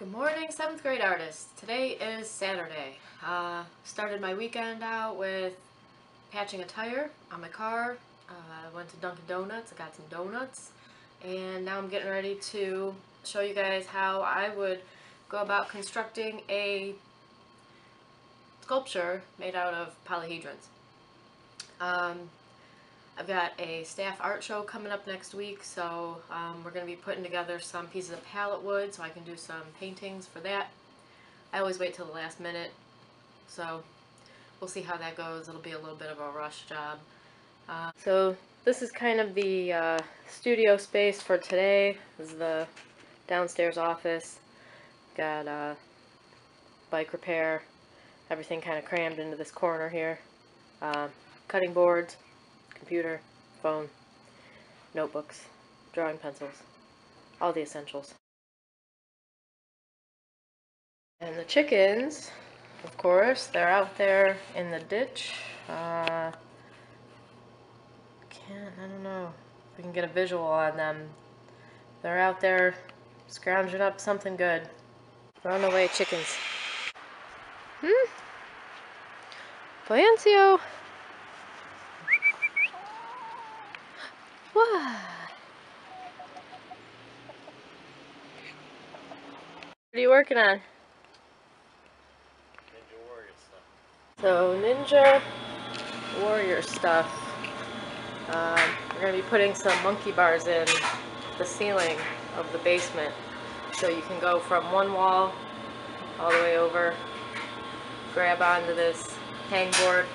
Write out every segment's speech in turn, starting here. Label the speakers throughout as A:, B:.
A: Good morning, 7th grade artists. Today is Saturday. Started my weekend out with patching a tire on my car. Went to Dunkin' Donuts, I got some donuts, and now I'm getting ready to show you guys how I would go about constructing a sculpture made out of polyhedrons. I've got a staff art show coming up next week, so we're going to be putting together some pieces of palette wood so I can do some paintings for that. I always wait till the last minute, so we'll see how that goes. It'll be a little bit of a rush job. So this is kind of the studio space for today. This is the downstairs office. Got bike repair, everything kind of crammed into this corner here. Cutting boards, computer, phone, notebooks, drawing pencils, all the essentials. And the chickens, of course, they're out there in the ditch. I don't know if we can get a visual on them. They're out there scrounging up something good. Run away, chickens. Valencio! What? What are you working on?
B: Ninja Warrior stuff.
A: So, Ninja Warrior stuff. We're going to be putting some monkey bars in the ceiling of the basement. So you can go from one wall all the way over, grab onto this hangboard,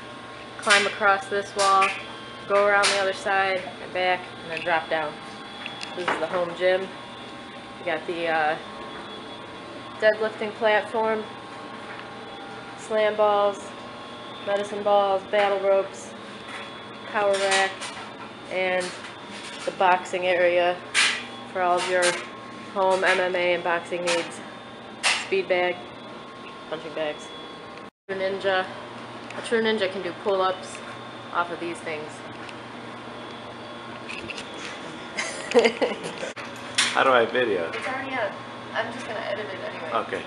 A: climb across this wall, go around the other side and back, and then drop down. This is the home gym. We got the deadlifting platform, slam balls, medicine balls, battle ropes, power rack, and the boxing area for all of your home MMA and boxing needs. Speed bag, punching bags. A true ninja can do pull-ups off of these things.
B: How do I video?
A: It's already up. I'm just gonna edit it anyway.
B: Okay.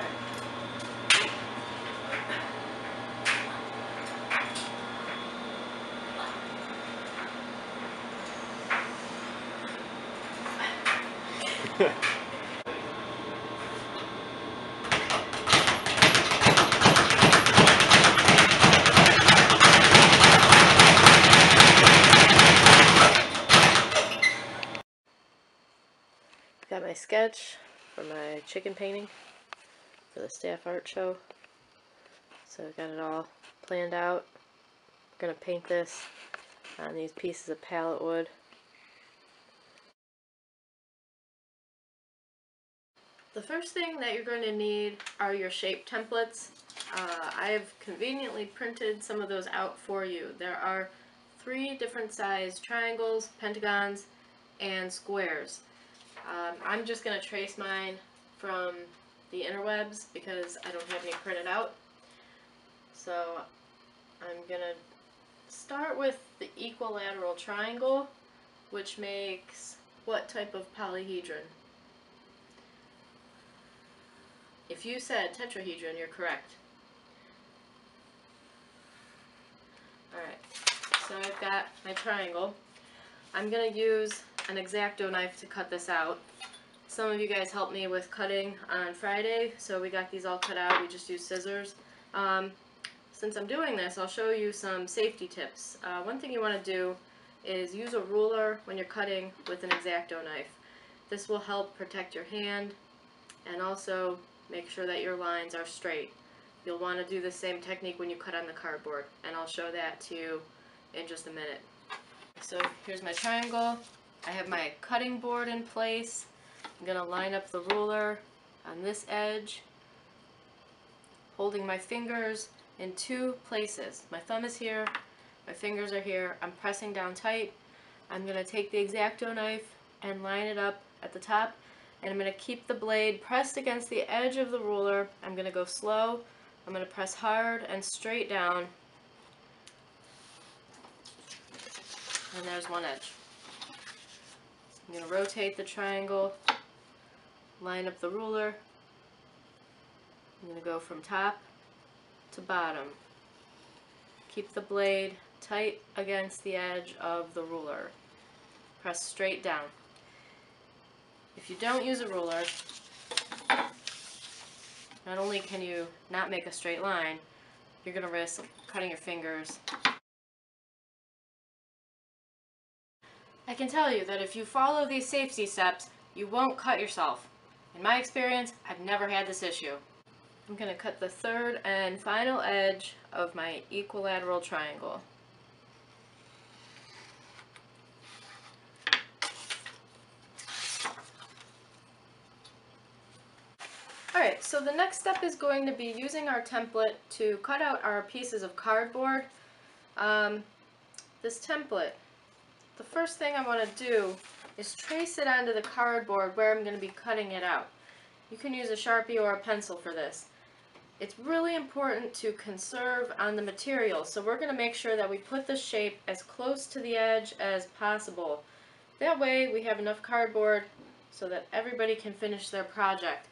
A: Got my sketch for my chicken painting for the staff art show. So I got it all planned out. I'm gonna paint this on these pieces of palette wood. The first thing that you're going to need are your shape templates. I have conveniently printed some of those out for you. There are 3 different size triangles, pentagons, and squares. I'm just going to trace mine from the interwebs because I don't have any printed out. So I'm going to start with the equilateral triangle, which makes what type of polyhedron? If you said tetrahedron, you're correct. Alright, so I've got my triangle. I'm going to use an X-Acto knife to cut this out. Some of you guys helped me with cutting on Friday, so we got these all cut out. We just used scissors. Since I'm doing this, I'll show you some safety tips. One thing you want to do is use a ruler when you're cutting with an X-Acto knife. This will help protect your hand and also make sure that your lines are straight. You'll want to do the same technique when you cut on the cardboard, and I'll show that to you in just a minute. So here's my triangle. I have my cutting board in place. I'm going to line up the ruler on this edge, holding my fingers in 2 places. My thumb is here, my fingers are here. I'm pressing down tight. I'm going to take the X-Acto knife and line it up at the top, and I'm going to keep the blade pressed against the edge of the ruler. I'm going to go slow. I'm going to press hard and straight down. And there's one edge. I'm going to rotate the triangle, line up the ruler, I'm going to go from top to bottom. Keep the blade tight against the edge of the ruler. Press straight down. If you don't use a ruler, not only can you not make a straight line, you're going to risk cutting your fingers. I can tell you that if you follow these safety steps, you won't cut yourself. In my experience, I've never had this issue. I'm going to cut the third and final edge of my equilateral triangle. Alright, so the next step is going to be using our template to cut out our pieces of cardboard. This template, the first thing I want to do is trace it onto the cardboard where I'm going to be cutting it out. You can use a Sharpie or a pencil for this. It's really important to conserve on the material, so we're going to make sure that we put the shape as close to the edge as possible. That way we have enough cardboard so that everybody can finish their project.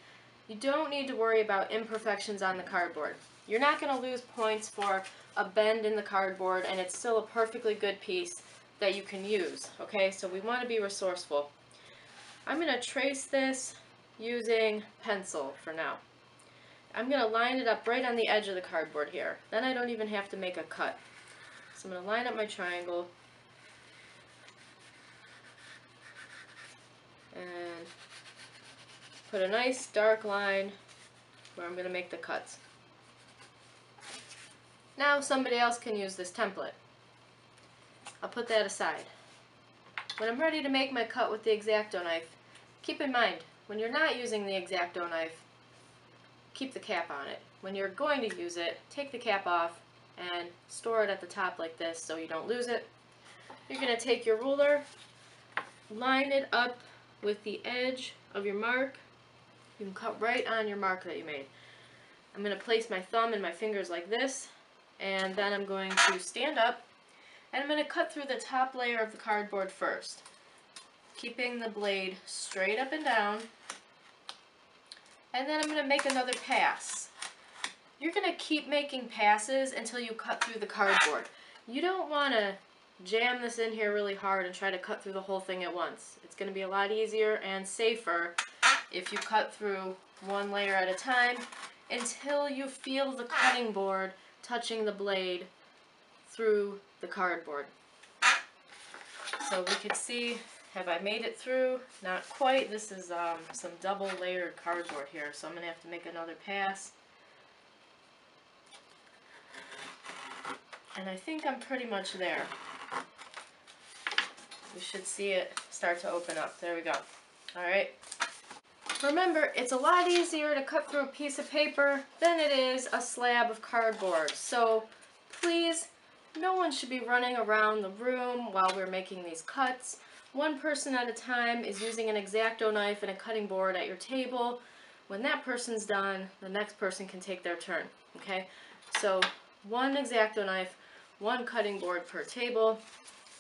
A: You don't need to worry about imperfections on the cardboard. You're not going to lose points for a bend in the cardboard, and it's still a perfectly good piece that you can use. Okay, so we want to be resourceful. I'm going to trace this using pencil for now. I'm going to line it up right on the edge of the cardboard here. Then I don't even have to make a cut. So I'm going to line up my triangle and put a nice dark line where I'm going to make the cuts. Now somebody else can use this template. I'll put that aside. When I'm ready to make my cut with the X-Acto knife, keep in mind, when you're not using the X-Acto knife, keep the cap on it. When you're going to use it, take the cap off and store it at the top like this so you don't lose it. You're going to take your ruler, line it up with the edge of your mark. You can cut right on your mark that you made. I'm going to place my thumb and my fingers like this, and then I'm going to stand up and I'm going to cut through the top layer of the cardboard first, keeping the blade straight up and down, and then I'm going to make another pass. You're going to keep making passes until you cut through the cardboard. You don't want to jam this in here really hard and try to cut through the whole thing at once. It's going to be a lot easier and safer if you cut through one layer at a time until you feel the cutting board touching the blade through the cardboard. So we could see, have I made it through? Not quite. This is some double layered cardboard here, so I'm going to have to make another pass. And I think I'm pretty much there. You should see it start to open up. There we go. Alright. Remember, it's a lot easier to cut through a piece of paper than it is a slab of cardboard. So please, no one should be running around the room while we're making these cuts. One person at a time is using an X-Acto knife and a cutting board at your table. When that person's done, the next person can take their turn. Okay? So one X-Acto knife, one cutting board per table,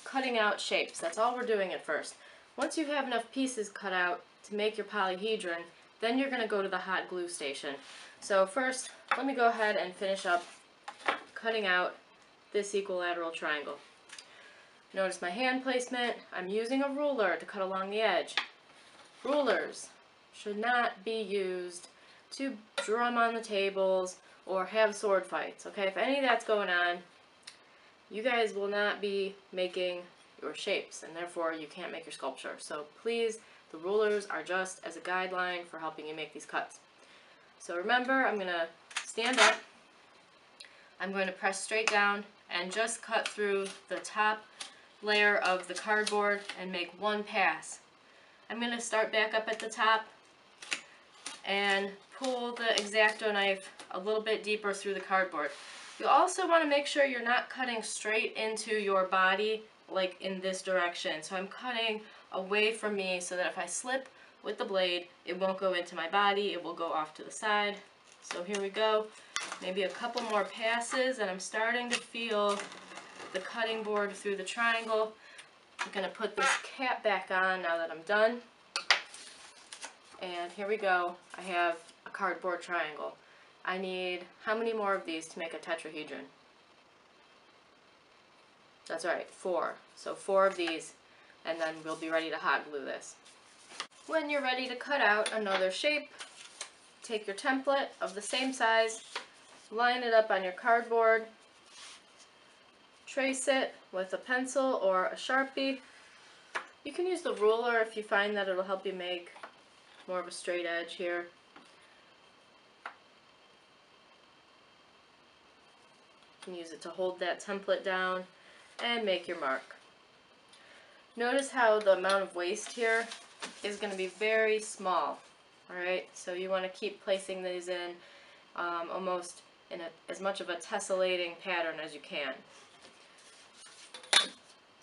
A: cutting out shapes. That's all we're doing at first. Once you have enough pieces cut out to make your polyhedron, then you're going to go to the hot glue station. So first, let me go ahead and finish up cutting out this equilateral triangle. Notice my hand placement. I'm using a ruler to cut along the edge. Rulers should not be used to drum on the tables or have sword fights. Okay, if any of that's going on, you guys will not be making your shapes, and therefore you can't make your sculpture. So please, the rulers are just as a guideline for helping you make these cuts. So remember, I'm going to stand up, I'm going to press straight down and just cut through the top layer of the cardboard and make one pass. I'm going to start back up at the top and pull the X-Acto knife a little bit deeper through the cardboard. You also want to make sure you're not cutting straight into your body, like in this direction. So I'm cutting away from me so that if I slip with the blade, it won't go into my body, it will go off to the side. So here we go. Maybe a couple more passes, and I'm starting to feel the cutting board through the triangle. I'm going to put this cap back on now that I'm done. And here we go. I have a cardboard triangle. I need how many more of these to make a tetrahedron? That's right, 4. So 4 of these, and then we'll be ready to hot glue this. When you're ready to cut out another shape, take your template of the same size, line it up on your cardboard, trace it with a pencil or a Sharpie. You can use the ruler if you find that it'll help you make more of a straight edge here. You can use it to hold that template down and make your mark. Notice how the amount of waste here is going to be very small. Alright, so you want to keep placing these in almost in as much of a tessellating pattern as you can.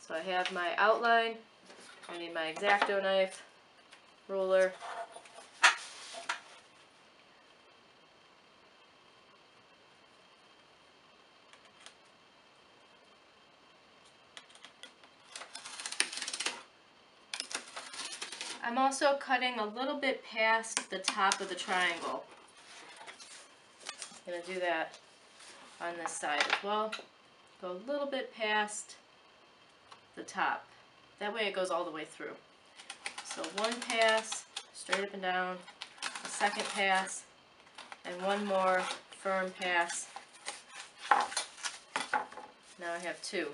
A: So I have my outline, I need my X-Acto knife, ruler, I'm also cutting a little bit past the top of the triangle. I'm going to do that on this side as well. Go a little bit past the top. That way it goes all the way through. So one pass, straight up and down, a second pass, and one more firm pass. Now I have 2.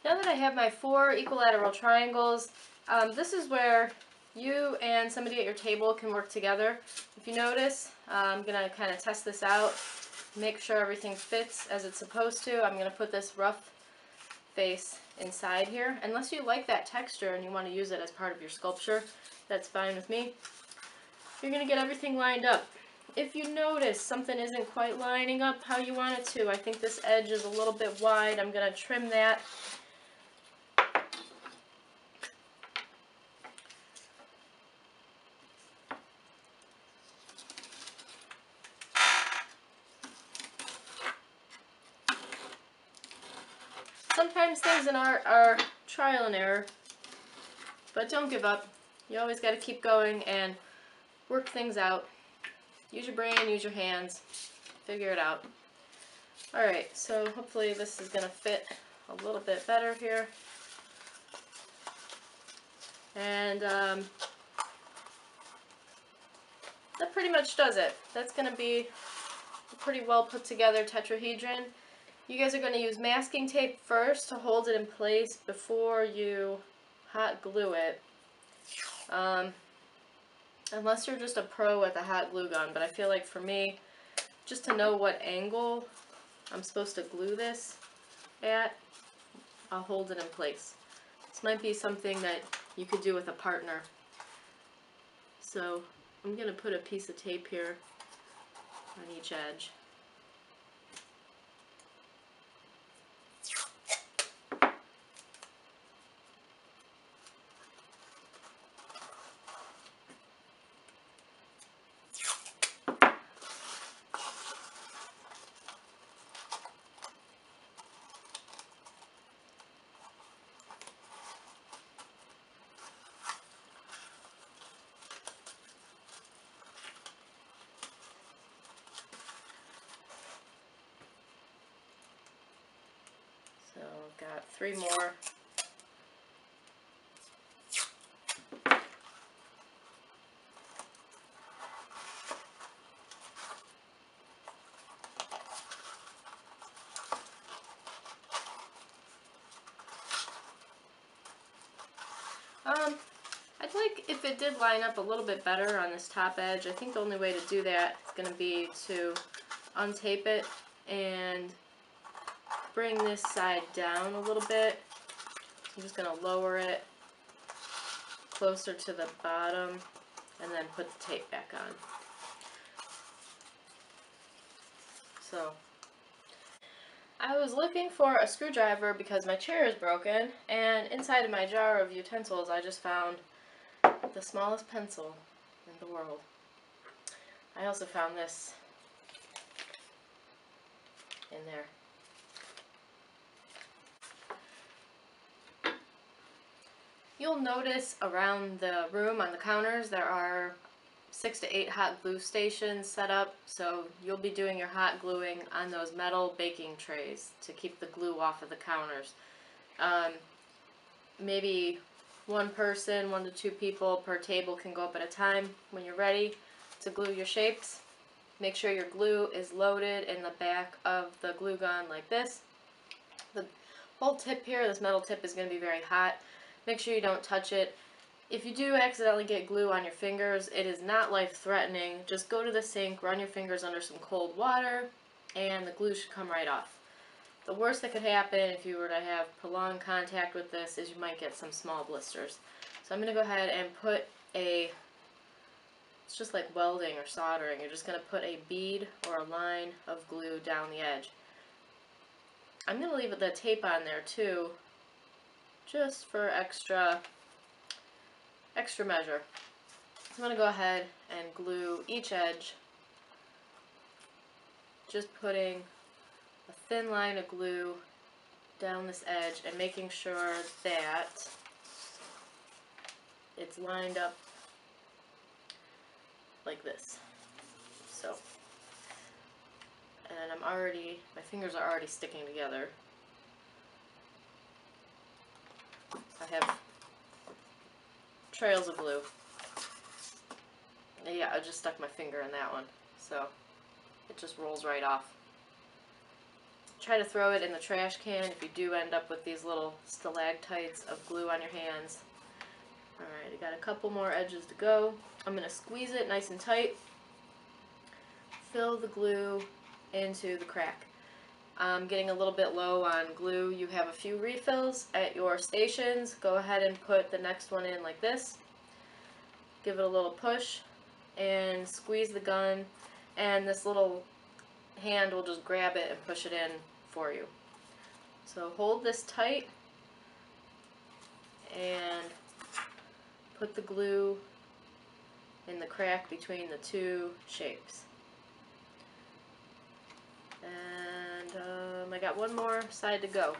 A: Now that I have my 4 equilateral triangles, this is where you and somebody at your table can work together. If you notice, I'm going to kind of test this out, make sure everything fits as it's supposed to. I'm going to put this rough face inside here. Unless you like that texture and you want to use it as part of your sculpture, that's fine with me. You're going to get everything lined up. If you notice something isn't quite lining up how you want it to, I think this edge is a little bit wide, I'm going to trim that. Sometimes things in art are trial and error, but don't give up. You always got to keep going and work things out. Use your brain, use your hands, figure it out. Alright, so hopefully this is going to fit a little bit better here. And that pretty much does it. That's going to be a pretty well put together tetrahedron. You guys are going to use masking tape first to hold it in place before you hot glue it. Unless you're just a pro with a hot glue gun, but I feel like for me, just to know what angle I'm supposed to glue this at, I'll hold it in place. This might be something that you could do with a partner. So I'm going to put a piece of tape here on each edge. So I've got 3 more. I'd like if it did line up a little bit better on this top edge. I think the only way to do that is going to be to untape it and bring this side down a little bit I'm just going to lower it closer to the bottom and then put the tape back on. So, I was looking for a screwdriver because my chair is broken, and inside of my jar of utensils I just found the smallest pencil in the world. I also found this in there. You'll notice around the room on the counters there are 6 to 8 hot glue stations set up, so you'll be doing your hot gluing on those metal baking trays to keep the glue off of the counters. Maybe one person, 1 to 2 people per table can go up at a time. When you're ready to glue your shapes, make sure your glue is loaded in the back of the glue gun like this. The whole tip here, this metal tip, is going to be very hot. Make sure you don't touch it. If you do accidentally get glue on your fingers, it is not life-threatening. Just go to the sink, run your fingers under some cold water, and the glue should come right off. The worst that could happen if you were to have prolonged contact with this is you might get some small blisters. So I'm going to go ahead and put it's just like welding or soldering. You're just going to put a bead or a line of glue down the edge. I'm going to leave the tape on there too, just for extra measure. So I'm going to go ahead and glue each edge, just putting a thin line of glue down this edge and making sure that it's lined up like this. So, and my fingers are already sticking together. I have trails of glue. Yeah, I just stuck my finger in that one, so it just rolls right off. Try to throw it in the trash can if you do end up with these little stalactites of glue on your hands. Alright, I got a couple more edges to go. I'm going to squeeze it nice and tight. Fill the glue into the crack. I'm getting a little bit low on glue. You have a few refills at your stations. Go ahead and put the next one in like this. Give it a little push and squeeze the gun, and this little hand will just grab it and push it in for you. So hold this tight and put the glue in the crack between the two shapes. And I got one more side to go.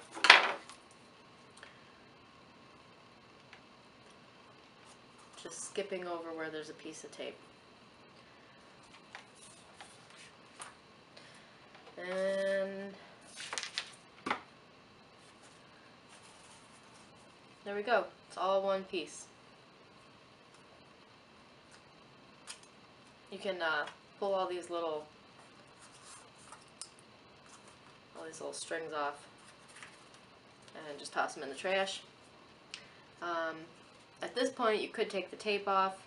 A: Just skipping over where there's a piece of tape. And there we go. It's all one piece. You can pull all these little strings off and just toss them in the trash. At this point, you could take the tape off.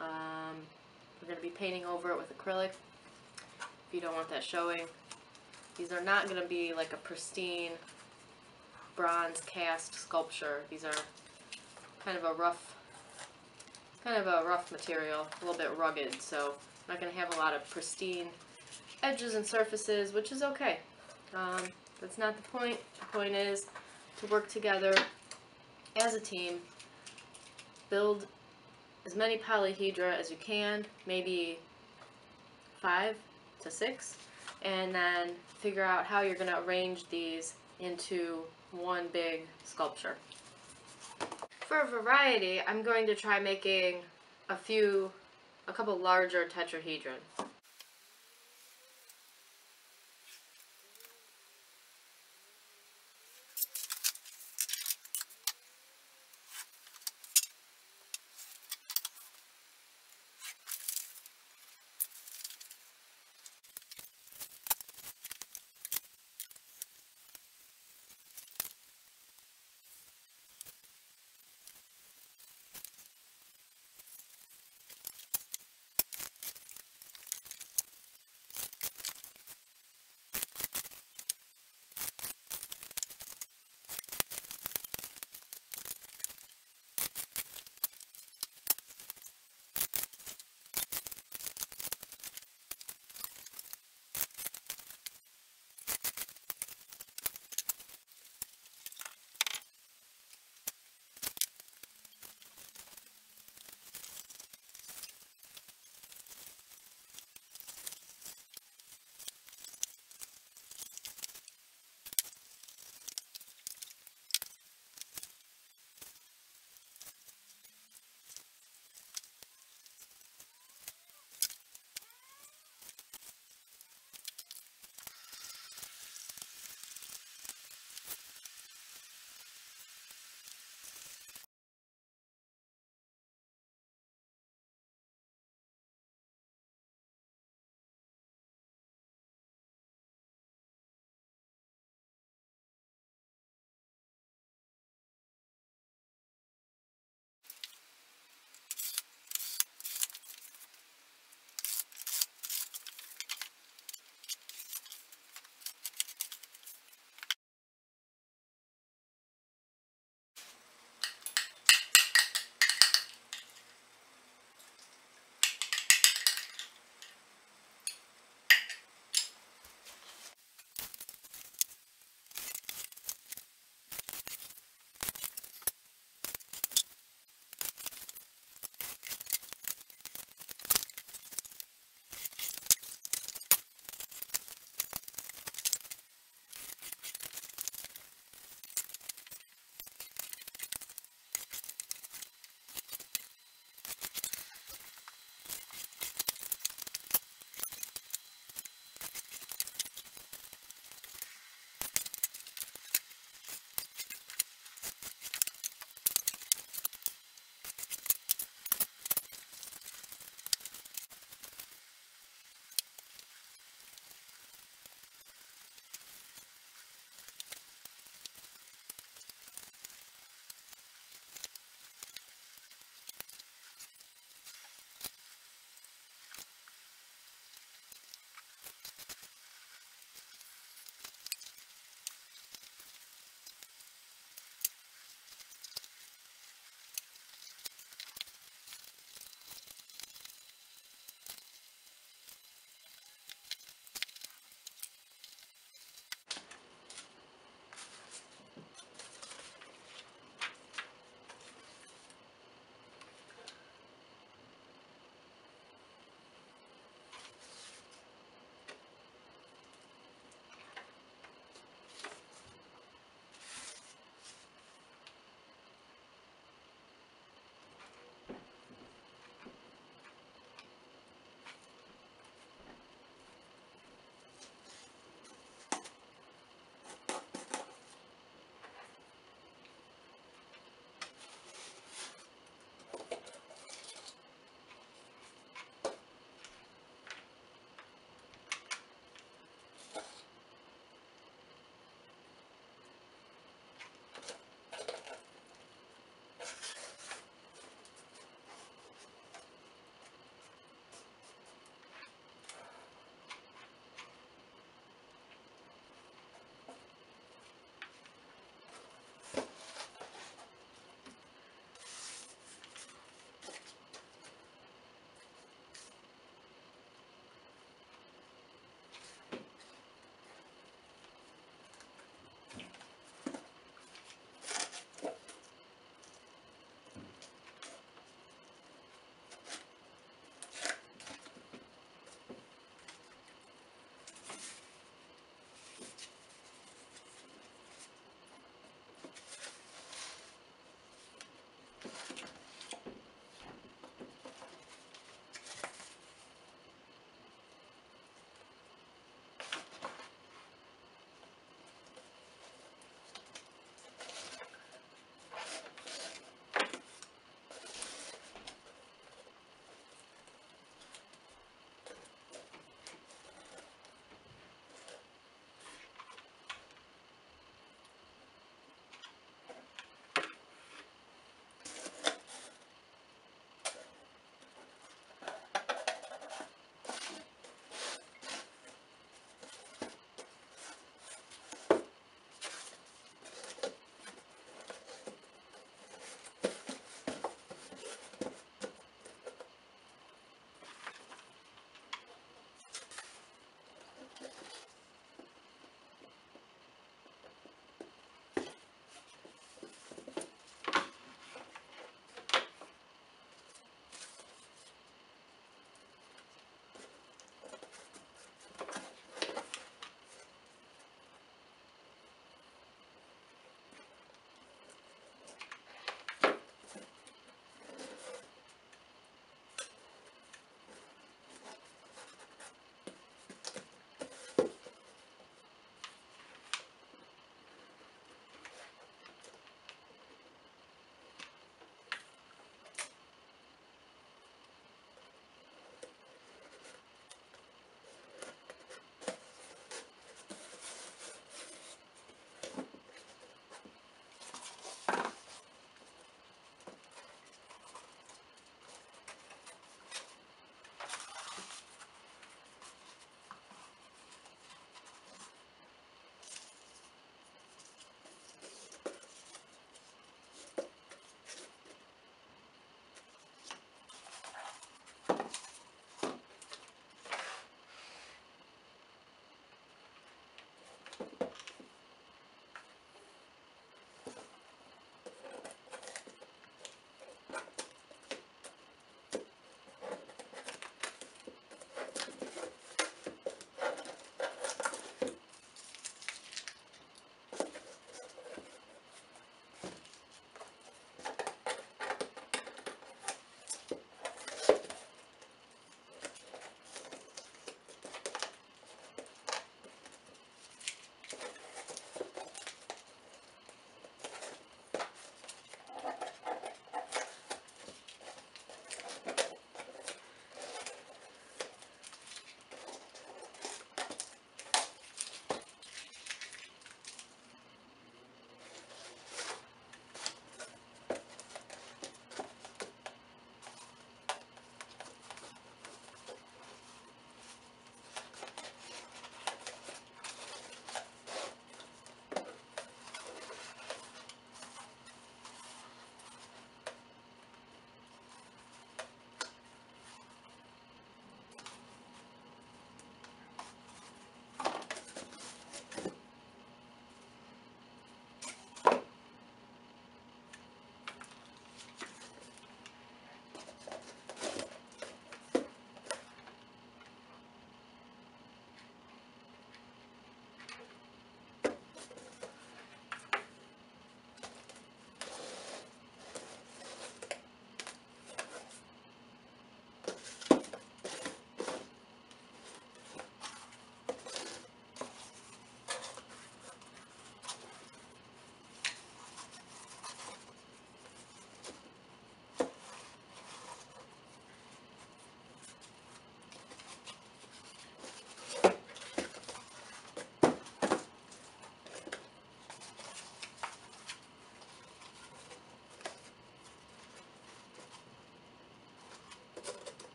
A: We're going to be painting over it with acrylic if you don't want that showing. These are not going to be like a pristine bronze cast sculpture. These are kind of a rough material, a little bit rugged, so I'm not going to have a lot of pristine edges and surfaces, which is okay. That's not the point. The point is to work together as a team, build as many polyhedra as you can, maybe 5 to 6, and then figure out how you're going to arrange these into one big sculpture. For a variety, I'm going to try making a couple larger tetrahedron.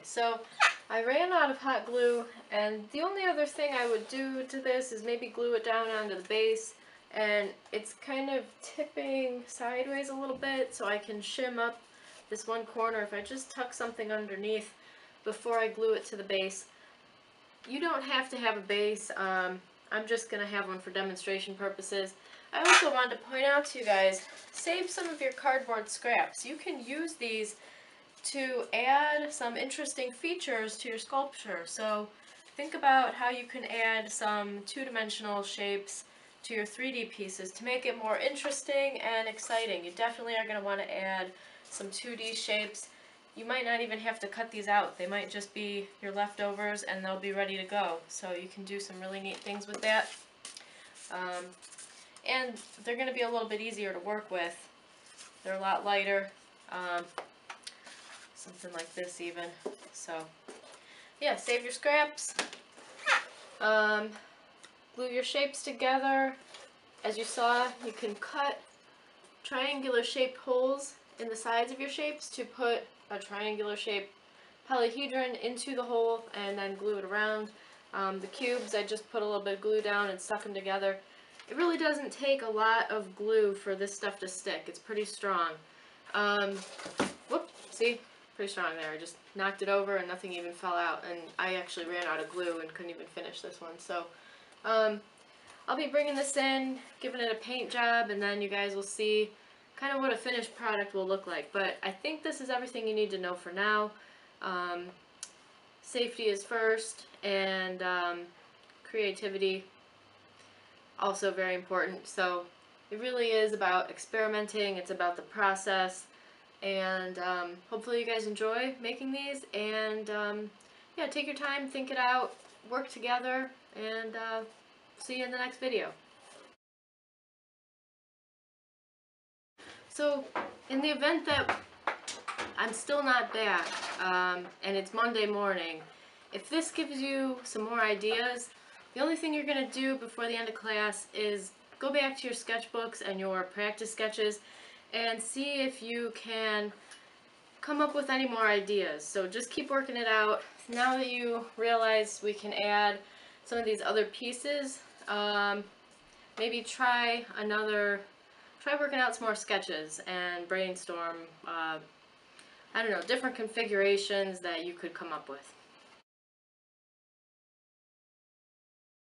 A: so I ran out of hot glue, and the only other thing I would do to this is maybe glue it down onto the base, and it's kind of tipping sideways a little bit, so I can shim up this one corner if I just tuck something underneath before I glue it to the base. You don't have to have a base. I'm just going to have one for demonstration purposes. I also wanted to point out to you guys, save some of your cardboard scraps. You can use these to add some interesting features to your sculpture. So think about how you can add some two-dimensional shapes to your 3D pieces to make it more interesting and exciting. You definitely are going to want to add some 2D shapes. You might not even have to cut these out. They might just be your leftovers and they'll be ready to go. So you can do some really neat things with that. And they're going to be a little bit easier to work with. They're a lot lighter. Something like this even. So yeah, save your scraps. Glue your shapes together. As you saw, you can cut triangular shaped holes in the sides of your shapes to put a triangular shaped polyhedron into the hole and then glue it around. The cubes, I just put a little bit of glue down and stuck them together. It really doesn't take a lot of glue for this stuff to stick. It's pretty strong. Whoop, see? Pretty strong there. I just knocked it over and nothing even fell out, and I actually ran out of glue and couldn't even finish this one. So I'll be bringing this in, giving it a paint job, and then you guys will see kind of what a finished product will look like. But I think this is everything you need to know for now. Safety is first, and creativity also very important. So it really is about experimenting. It's about the process, and hopefully you guys enjoy making these. And yeah, take your time, think it out, work together, and see you in the next video. So in the event that I'm still not back, and it's Monday morning, if this gives you some more ideas, the only thing you're going to do before the end of class is go back to your sketchbooks and your practice sketches and see if you can come up with any more ideas. So just keep working it out. Now that you realize we can add some of these other pieces, maybe try working out some more sketches and brainstorm, I don't know, different configurations that you could come up with.